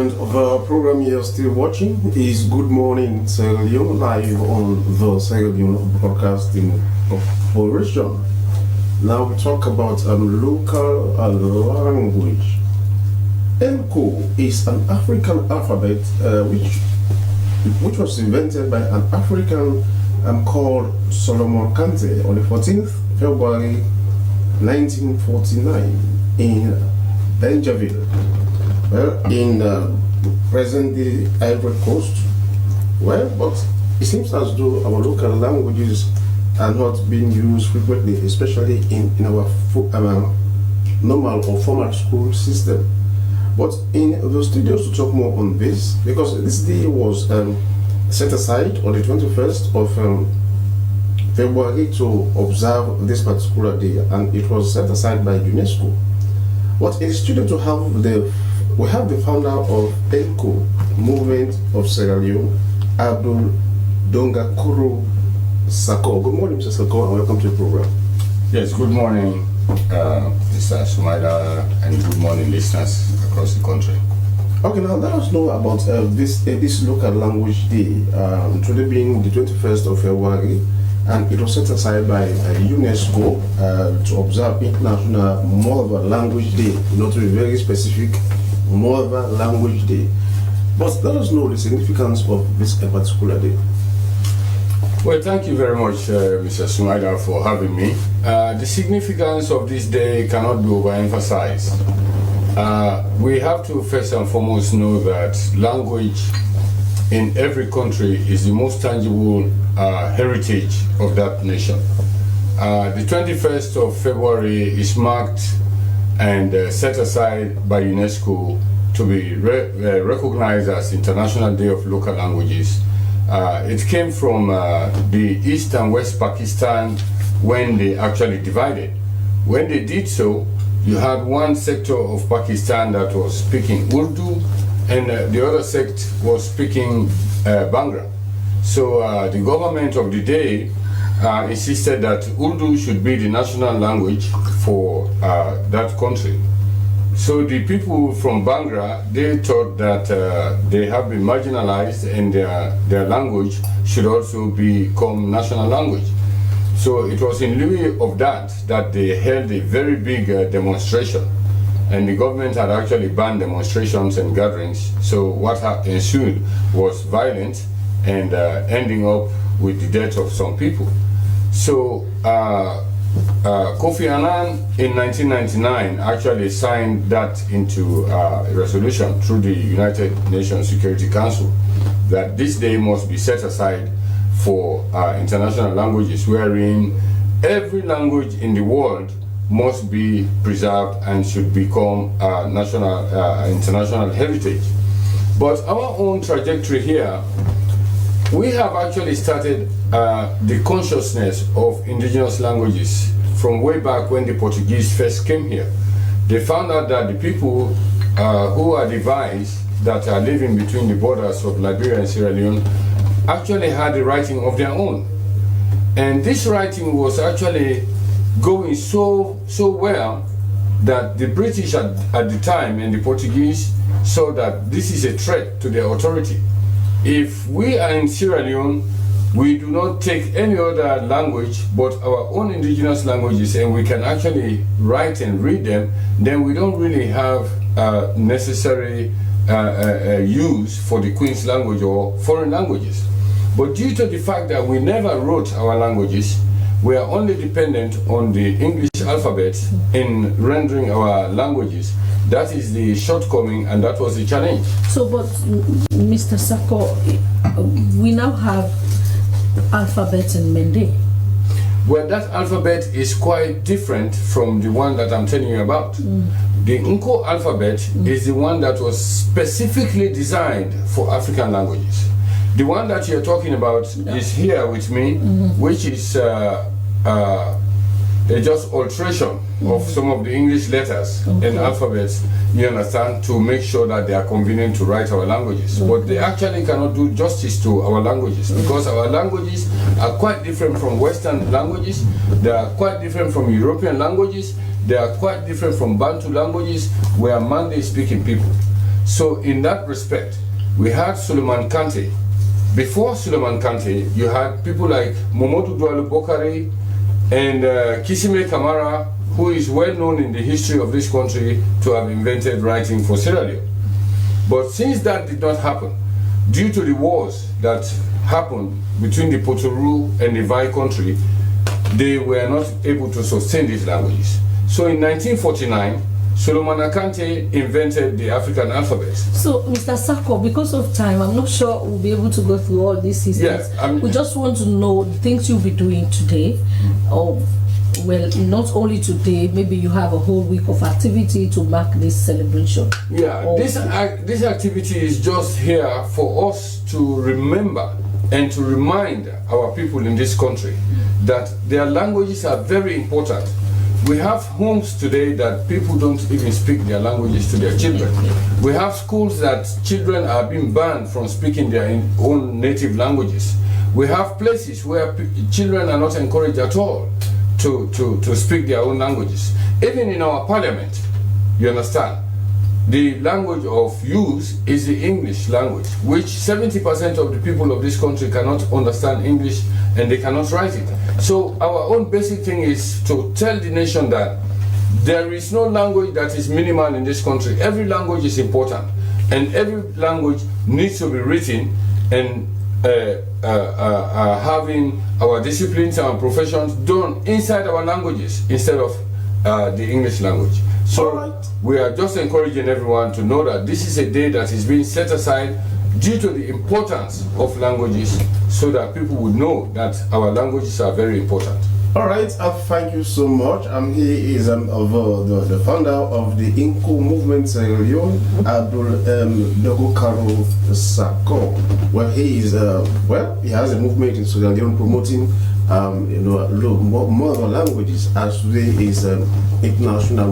The program you're still watching is Good Morning Sierra Leone, live on the Sierra Leone Broadcasting Corporation. Now we talk about local language. Enko is an African alphabet which was invented by an African called Solomon Kante on the 14th February 1949 in Benjerville. Well, in present-day Ivory Coast. Well, but it seems as though our local languages are not being used frequently, especially in our normal or formal school system. But in the studios to talk more on this, because this day was set aside on the 21st of February to observe this particular day, and it was set aside by UNESCO. But in the studio to have we have the founder of ENCO Movement of Sierra Leone, Abdul Dongakuru Sako. Good morning, Mr. Sako, and welcome to the program. Yes, good morning, Mr. Sumaida, and good morning, listeners across the country. Okay, now let us know about this local language day, today being the 21st of February, and it was set aside by UNESCO to observe International Mother Language Day, to be very specific, Mother Language Day. But let us know the significance of this particular day. Well, thank you very much, Mr. Sumaida, for having me. The significance of this day cannot be overemphasized. We have to first and foremost know that language in every country is the most tangible heritage of that nation. The 21st of February is marked and set aside by UNESCO to be recognized as International Day of Local Languages. It came from the East and West Pakistan when they actually divided. When they did so, you had one sector of Pakistan that was speaking Urdu, and the other sect was speaking Bhangra. So the government of the day insisted that Urdu should be the national language for that country. So the people from Bhangra, they thought that they have been marginalized and their language should also become national language. So it was in lieu of that they held a very big demonstration. And the government had actually banned demonstrations and gatherings. So what ensued was violent and ending up with the death of some people. So Kofi Annan in 1999 actually signed that into a resolution through the United Nations Security Council that this day must be set aside for international languages, wherein every language in the world must be preserved and should become international heritage. But our own trajectory here, we have actually started the consciousness of indigenous languages from way back when the Portuguese first came here. They found out that the people who are the Vais that are living between the borders of Liberia and Sierra Leone actually had a writing of their own. And this writing was actually going so well that the British at the time and the Portuguese saw that this is a threat to their authority. If we are in Sierra Leone, we do not take any other language but our own indigenous languages, and we can actually write and read them, then we don't really have necessary use for the Queen's language or foreign languages. But due to the fact that we never wrote our languages, we are only dependent on the English alphabet in rendering our languages. That is the shortcoming, and that was the challenge. So, but Mr. Sako, we now have alphabet in Mende. Well, that alphabet is quite different from the one that I'm telling you about. The Nko alphabet is the one that was specifically designed for African languages. The one that you're talking about is here with me, which is just alteration of some of the English letters and alphabets, you understand, to make sure that they are convenient to write our languages. But they actually cannot do justice to our languages, because our languages are quite different from Western languages, they are quite different from European languages, they are quite different from Bantu languages, where Mande speaking people. So in that respect, we had Suleiman Kante. Before Suleiman Kante, you had people like Momodu Dualu Bokari and Kisime Kamara, who is well known in the history of this country to have invented writing for Sierra Leone. But since that did not happen, due to the wars that happened between the Potoru and the Vai country, they were not able to sustain these languages. So in 1949, Solomon Akante invented the African alphabet. So, Mr. Sako, because of time, I'm not sure we'll be able to go through all these systems. Yes, we just want to know the things you'll be doing today, or well, not only today, maybe you have a whole week of activity to mark this celebration. Yeah, this activity is just here for us to remember and to remind our people in this country that their languages are very important. We have homes today that people don't even speak their languages to their children. We have schools that children are being banned from speaking their own native languages. We have places where children are not encouraged at all to speak their own languages. Even in our parliament, you understand, the language of use is the English language, which 70% of the people of this country cannot understand English and they cannot write it. So our own basic thing is to tell the nation that there is no language that is minimal in this country. Every language is important and every language needs to be written, and having our disciplines and professions done inside our languages instead of the English language. So we are just encouraging everyone to know that this is a day that is being set aside due to the importance of languages, so that people would know that our languages are very important. All right, thank you so much. He is the founder of the Inco movement, Sierra Leone, Abdul Dogokaro Sako. Well, he is he has a movement in Sierra Leone promoting more languages, as today is International